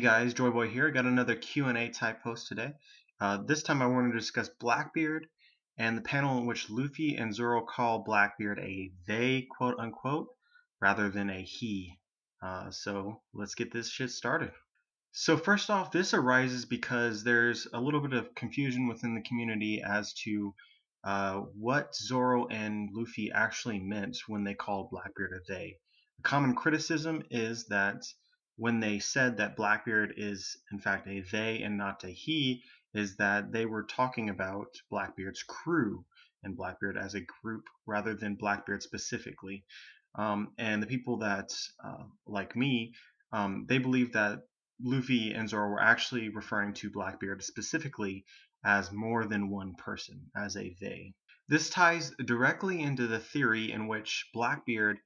guys, Joyboy here. Got another Q&A type post today. This time I wanted to discuss Blackbeard and the panel in which Luffy and Zoro call Blackbeard a they, quote unquote, rather than a he. So let's get this shit started. So first off, this arises because there's a little bit of confusion within the community as to what Zoro and Luffy actually meant when they called Blackbeard a they. The common criticism is that when they said that Blackbeard is in fact a they and not a he, is that they were talking about Blackbeard's crew and Blackbeard as a group rather than Blackbeard specifically. And the people that, like me, they believe that Luffy and Zoro were actually referring to Blackbeard specifically as more than one person, as a they. This ties directly into the theory in which Blackbeard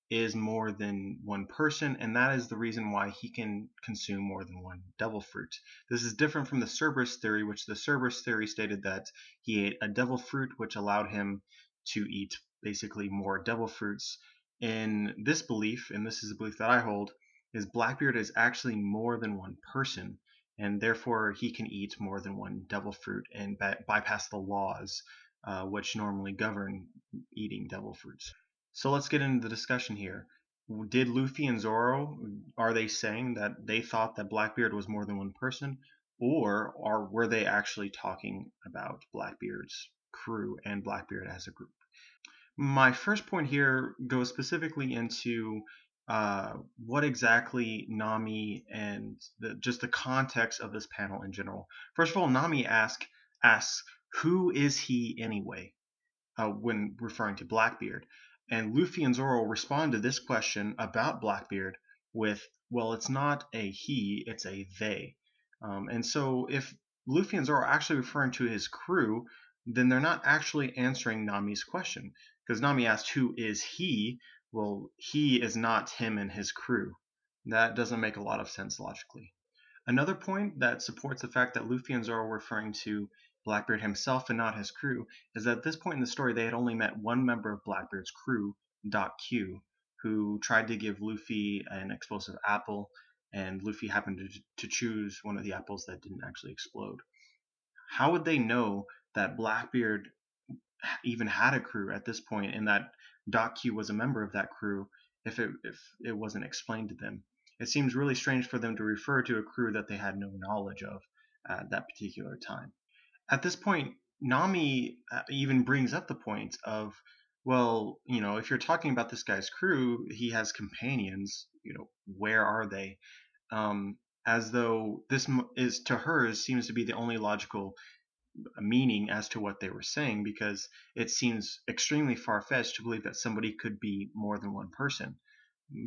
is more than one person, and that is the reason why he can consume more than one devil fruit. This is different from the Cerberus theory, which the Cerberus theory stated that he ate a devil fruit, which allowed him to eat basically more devil fruits. In this belief, and this is a belief that I hold, is Blackbeard is actually more than one person, and therefore he can eat more than one devil fruit and bypass the laws which normally govern eating devil fruits. So let's get into the discussion here. Did Luffy and Zoro, are they saying that they thought that Blackbeard was more than one person, or were they actually talking about Blackbeard's crew and Blackbeard as a group? My first point here goes specifically into what exactly Nami and just the context of this panel in general. First of all, Nami asks, who is he anyway, when referring to Blackbeard? And Luffy and Zoro respond to this question about Blackbeard with, well, it's not a he, it's a they. And so if Luffy and Zoro are actually referring to his crew, then they're not actually answering Nami's question. Because Nami asked, who is he? Well, he is not him and his crew. That doesn't make a lot of sense logically. Another point that supports the fact that Luffy and Zoro were referring to Blackbeard himself and not his crew is that at this point in the story they had only met one member of Blackbeard's crew, Doc Q, who tried to give Luffy an explosive apple, and Luffy happened to choose one of the apples that didn't actually explode. How would they know that Blackbeard even had a crew at this point and that Doc Q was a member of that crew if it wasn't explained to them? It seems really strange for them to refer to a crew that they had no knowledge of at that particular time. At this point, Nami even brings up the point of, well, if you're talking about this guy's crew, he has companions, where are they? As though this is, to her, seems to be the only logical meaning as to what they were saying, because it seems extremely far-fetched to believe that somebody could be more than one person.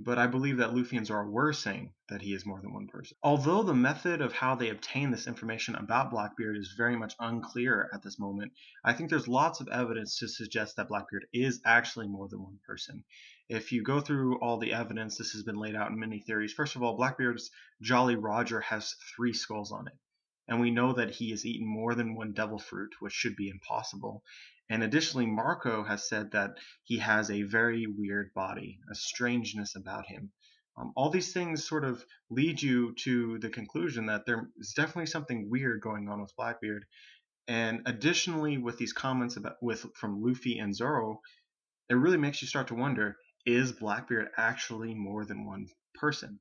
But I believe that Luffy and Zoro were saying that he is more than one person. Although the method of how they obtain this information about Blackbeard is very much unclear at this moment, I think there's lots of evidence to suggest that Blackbeard is actually more than one person. If you go through all the evidence, this has been laid out in many theories. First of all, Blackbeard's Jolly Roger has 3 skulls on it. And we know that he has eaten more than one devil fruit, which should be impossible. And additionally, Marco has said that he has a very weird body, a strangeness about him. All these things sort of lead you to the conclusion that there is definitely something weird going on with Blackbeard. And additionally, with these comments from Luffy and Zoro, it really makes you start to wonder, is Blackbeard actually more than one person?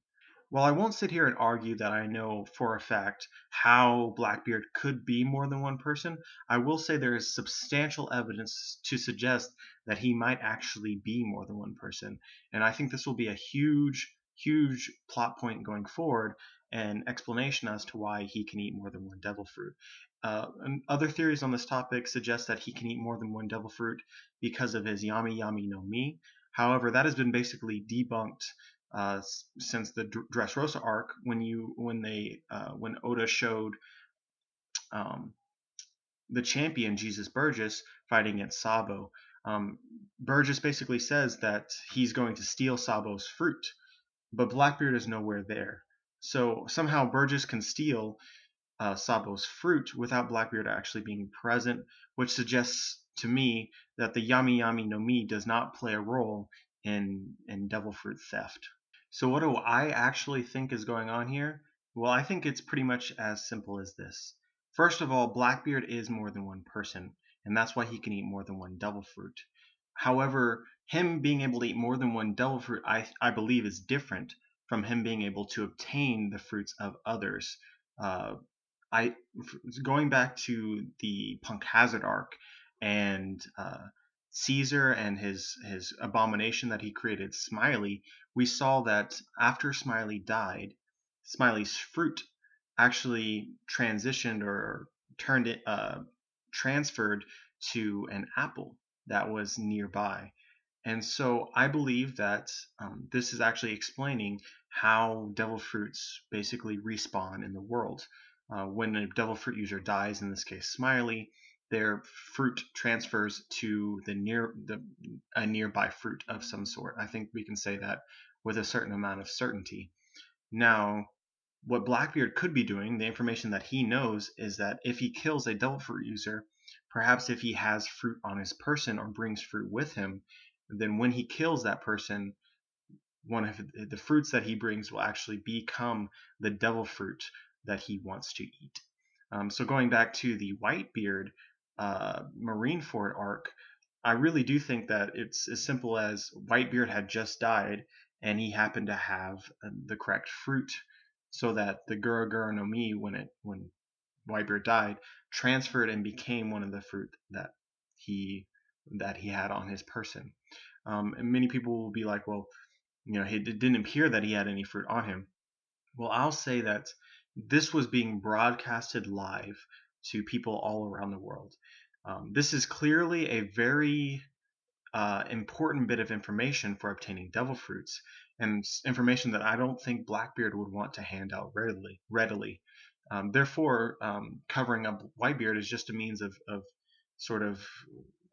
While I won't sit here and argue that I know for a fact how Blackbeard could be more than one person, I will say there is substantial evidence to suggest that he might actually be more than one person. And I think this will be a huge, huge plot point going forward and explanation as to why he can eat more than one devil fruit. And other theories on this topic suggest that he can eat more than one devil fruit because of his Yami Yami no Mi. However, that has been basically debunked since the Dressrosa arc, when Oda showed the champion Jesus Burgess fighting against Sabo. Burgess basically says that he's going to steal Sabo's fruit, but Blackbeard is nowhere there. So somehow Burgess can steal Sabo's fruit without Blackbeard actually being present, which suggests to me that the Yami Yami no Mi does not play a role in devil fruit theft. So what do I actually think is going on here? Well, I think it's pretty much as simple as this. First of all, Blackbeard is more than one person, and that's why he can eat more than one devil fruit. However, him being able to eat more than one devil fruit, I believe, is different from him being able to obtain the fruits of others. Uh, I Going back to the Punk Hazard arc and Caesar and his abomination that he created, Smiley, we saw that after Smiley died, Smiley's fruit actually transitioned or turned it transferred to an apple that was nearby. And so I believe that this is actually explaining how devil fruits basically respawn in the world. When a devil fruit user dies, in this case Smiley, their fruit transfers to a nearby fruit of some sort. I think we can say that with a certain amount of certainty. Now, what Blackbeard could be doing, the information that he knows, is that if he kills a devil fruit user, perhaps if he has fruit on his person or brings fruit with him, then when he kills that person, one of the fruits that he brings will actually become the devil fruit that he wants to eat. So going back to the Whitebeard Marineford arc, I really do think that it's as simple as Whitebeard had just died and he happened to have the correct fruit, so that the Gura Gura no Mi, when Whitebeard died, transferred and became one of the fruit he that he had on his person. And many people will be like, well, it didn't appear that he had any fruit on him. Well, I'll say that this was being broadcasted live to people all around the world. This is clearly a very important bit of information for obtaining devil fruits, and information that I don't think Blackbeard would want to hand out readily. Therefore, covering up Whitebeard is just a means of sort of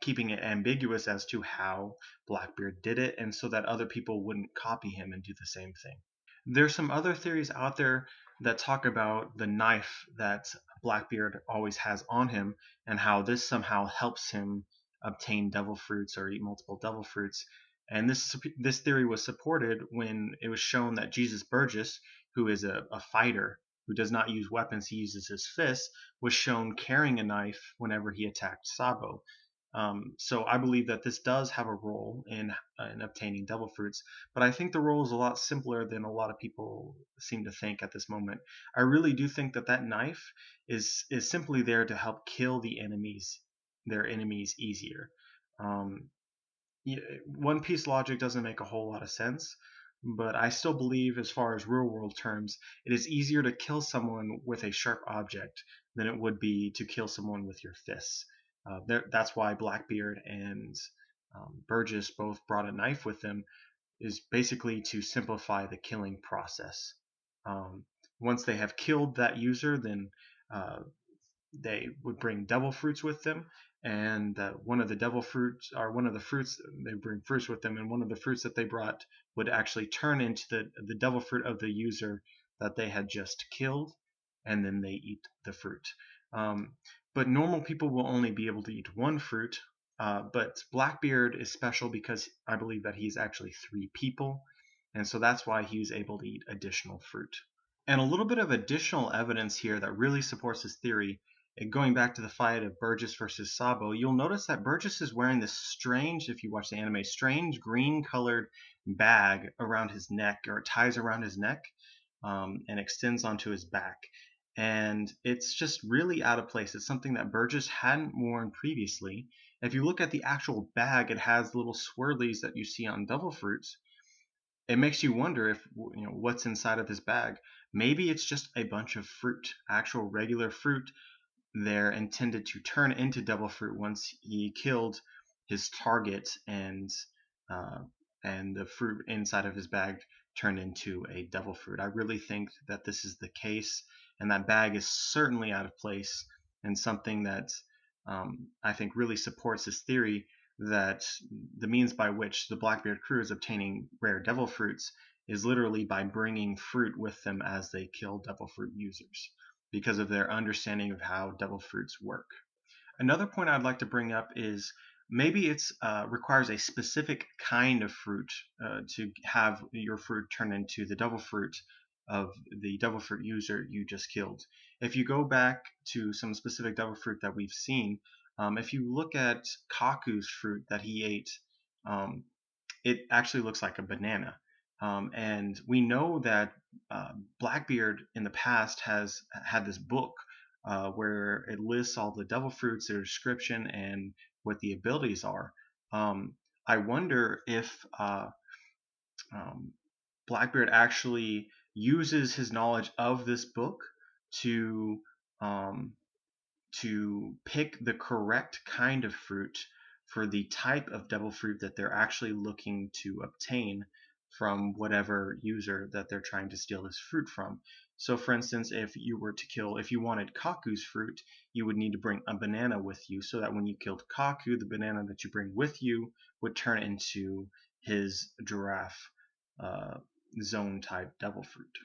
keeping it ambiguous as to how Blackbeard did it, and so that other people wouldn't copy him and do the same thing. There's some other theories out there that talk about the knife that Blackbeard always has on him and how this somehow helps him obtain devil fruits or eat multiple devil fruits. And this theory was supported when it was shown that Jesus Burgess, who is a fighter who does not use weapons, he uses his fists, was shown carrying a knife whenever he attacked Sabo. So I believe that this does have a role in obtaining devil fruits, but I think the role is a lot simpler than a lot of people seem to think at this moment. I really do think that that knife is simply there to help kill their enemies easier. Um, One piece logic doesn't make a whole lot of sense, but I still believe, as far as real world terms, it is easier to kill someone with a sharp object than it would be to kill someone with your fists. That's why Blackbeard and Burgess both brought a knife with them, is basically to simplify the killing process. Um, Once they have killed that user, then uh, they would bring devil fruits with them, and one of the devil fruits, or one of the fruits, they bring fruits with them, and one of the fruits that they brought would actually turn into the devil fruit of the user that they had just killed, and then they eat the fruit. Um, but normal people will only be able to eat one fruit. But Blackbeard is special because I believe that he's actually three people, and so that's why he's able to eat additional fruit. And a little bit of additional evidence here that really supports his theory, going back to the fight of Burgess versus Sabo, you'll notice that Burgess is wearing this strange, if you watch the anime, strange green colored bag around his neck, or it ties around his neck and extends onto his back. And it's just really out of place. It's something that Burgess hadn't worn previously. If you look at the actual bag, it has little swirlies that you see on devil fruits. It makes you wonder if what's inside of his bag. Maybe it's just a bunch of fruit, actual regular fruit. They're intended to turn into devil fruit once he killed his target, uh, and the fruit inside of his bag turned into a devil fruit. I really think that this is the case, and that bag is certainly out of place, and something that I think really supports his theory that the means by which the Blackbeard crew is obtaining rare devil fruits is literally by bringing fruit with them as they kill devil fruit users, because of their understanding of how devil fruits work. Another point I'd like to bring up is maybe it's requires a specific kind of fruit to have your fruit turn into the devil fruit of the devil fruit user you just killed. If you go back to some specific devil fruit that we've seen, if you look at Kaku's fruit that he ate, it actually looks like a banana. And we know that Blackbeard in the past has had this book where it lists all the devil fruits, their description, and what the abilities are. I wonder if um, Blackbeard actually uses his knowledge of this book to um, pick the correct kind of fruit for the type of devil fruit that they're actually looking to obtain from whatever user that they're trying to steal this fruit from. So for instance, if you wanted Kaku's fruit, you would need to bring a banana with you so that when you killed Kaku, the banana that you bring with you would turn into his giraffe uh, zone type devil fruit.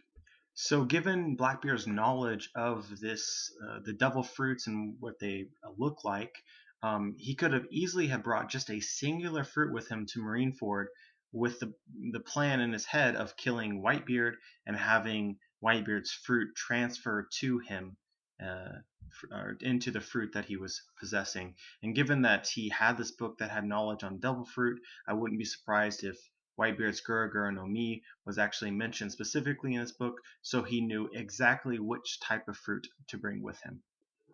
So, given Blackbeard's knowledge of the devil fruits and what they look like, he could have easily have brought just a singular fruit with him to Marineford, with the plan in his head of killing Whitebeard and having Whitebeard's fruit transferred to him, or into the fruit that he was possessing. And given that he had this book that had knowledge on devil fruit, I wouldn't be surprised if Whitebeard's Gura no Mi was actually mentioned specifically in this book, so he knew exactly which type of fruit to bring with him.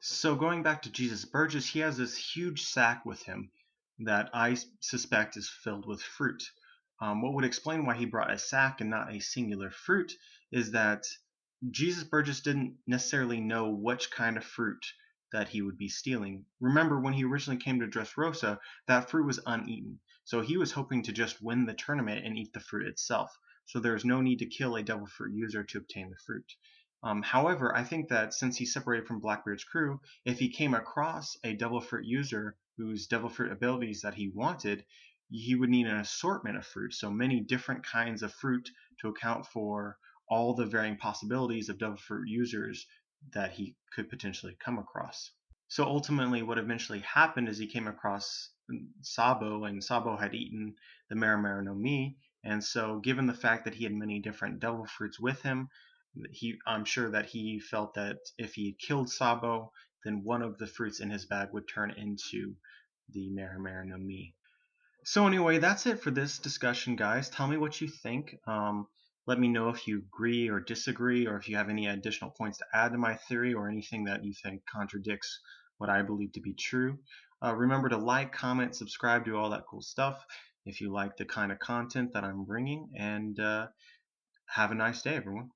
So going back to Jesus Burgess, he has this huge sack with him that I suspect is filled with fruit. What would explain why he brought a sack and not a singular fruit is that Jesus Burgess didn't necessarily know which kind of fruit that he would be stealing. Remember, when he originally came to Dressrosa, that fruit was uneaten. So he was hoping to just win the tournament and eat the fruit itself. So there's no need to kill a devil fruit user to obtain the fruit. However, I think that since he separated from Blackbeard's crew, if he came across a devil fruit user whose devil fruit abilities that he wanted, he would need an assortment of fruit, so many different kinds of fruit to account for all the varying possibilities of devil fruit users that he could potentially come across. So ultimately, what eventually happened is he came across Sabo, and Sabo had eaten the Maramara no Mi, and so given the fact that he had many different devil fruits with him, I'm sure that he felt that if he killed Sabo, then one of the fruits in his bag would turn into the Maramara no Mi. So anyway, that's it for this discussion, guys. Tell me what you think. Let me know if you agree or disagree, or if you have any additional points to add to my theory, or anything that you think contradicts what I believe to be true. Remember to like, comment, subscribe, do all that cool stuff if you like the kind of content that I'm bringing, and have a nice day, everyone.